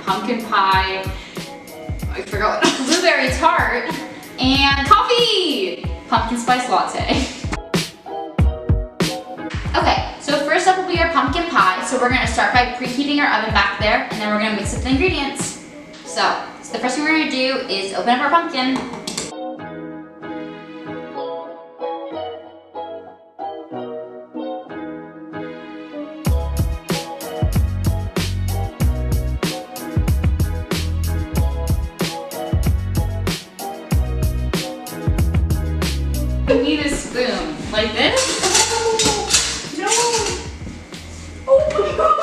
pumpkin pie, I forgot what, blueberry tart, and coffee! Pumpkin spice latte. Okay, so first up will be our pumpkin pie. So we're gonna start by preheating our oven back there, and then we're gonna mix up the ingredients. So the first thing we're gonna do is open up our pumpkin. We need a spoon, like this. No. Oh my god.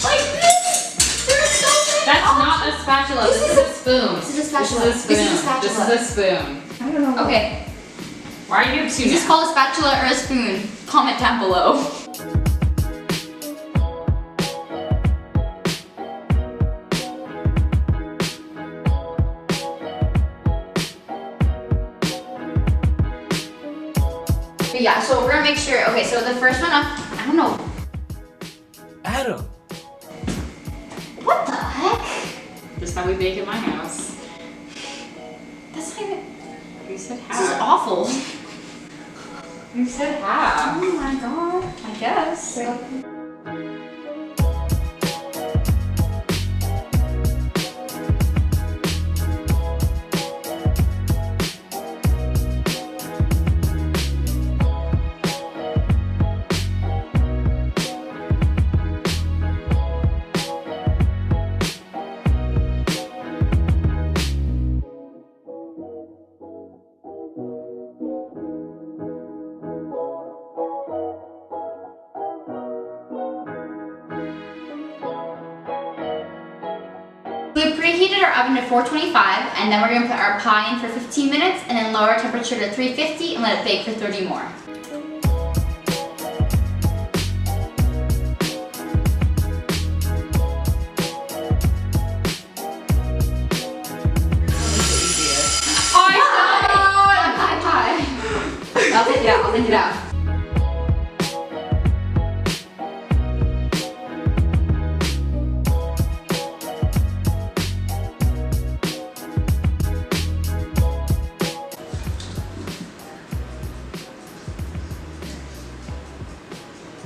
Like this. There's so many. That's not a spatula. This is a spoon. This is a spatula. This is a spatula. This is a spoon. I don't know. Okay. Why are you two? Is this called a spatula or a spoon? Comment down below. Yeah, so we're gonna make sure, okay, so the first one up, I don't know. Adam! What the heck? This is how we bake in my house. That's not even, You said half. this is awful. You said half. Oh my god, I guess. We preheated our oven to 425, and then we're going to put our pie in for 15 minutes and then lower our temperature to 350 and let it bake for 30 more. I'll take it out, I'll take it out.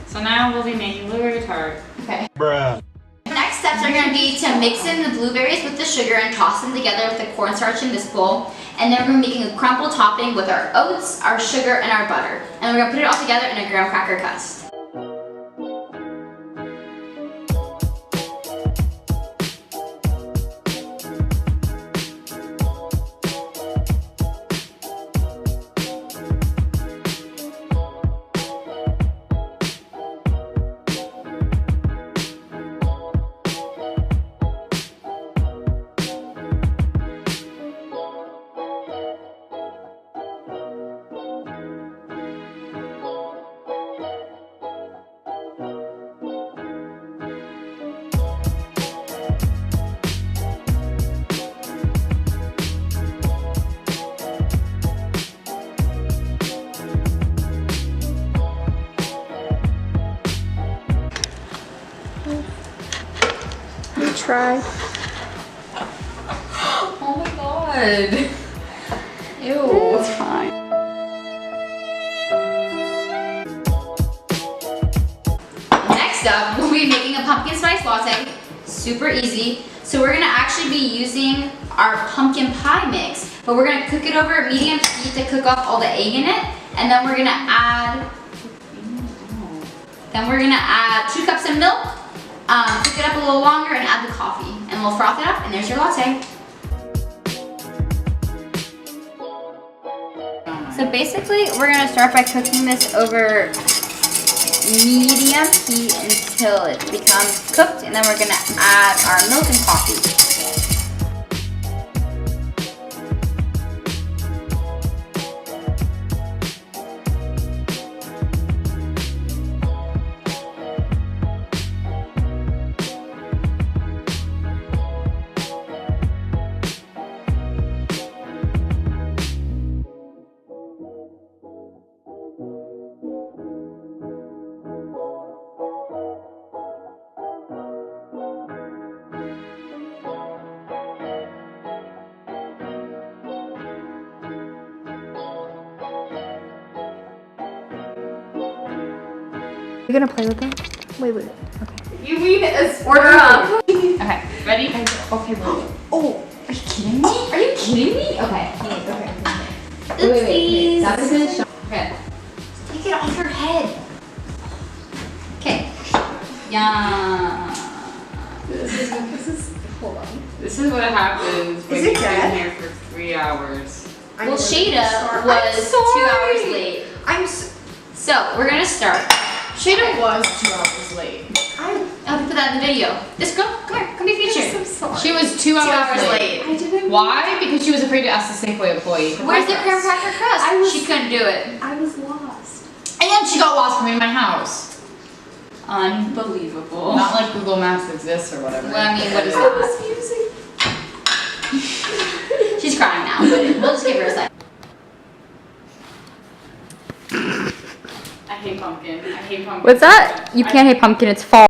So now we'll be making blueberry tart. Okay. Bruh. Next steps are going to be to mix in the blueberries with the sugar and toss them together with the cornstarch in this bowl. And then we're going to be making a crumble topping with our oats, our sugar, and our butter. And we're going to put it all together in a graham cracker crust. Try. Oh my god. Ew. It's fine. Next up, we'll be making a pumpkin spice latte. Super easy. So we're gonna actually be using our pumpkin pie mix, but we're gonna cook it over medium heat to cook off all the egg in it. And then we're gonna add 2 cups of milk, cook it up a little longer and add the coffee. And we'll froth it up and there's your latte. So basically, we're gonna start by cooking this over medium heat until it becomes cooked, and then we're gonna add our milk and coffee. You're gonna play with them? Wait. Okay. You mean it's Order up. Okay, ready? Okay, wait. Oh, are you kidding me? Are you kidding me? Okay. Oopsies. That was gonna show. Okay. Take it off your head. Okay. Yeah. Hold on. This is what happens when Is you've it dead? been here for 3 hours. Well, Shada was 2 hours late. So we're gonna start. Shada was 2 hours late. I'll put that in the video. This girl, come here, come be featured. I'm so sorry. She was 2 hours, late. I didn't. Why? Because she was afraid to ask the Safeway employee. for Where's the pie creme crust. cracker crust? She couldn't do it. I was lost. And she got lost coming in my house. Unbelievable. Not like Google Maps exists or whatever. Well, I mean, what is I that? was using. She's crying now, but we'll just give her a second. I hate pumpkin. I hate pumpkin. What's that? You can't hate pumpkin. It's fall.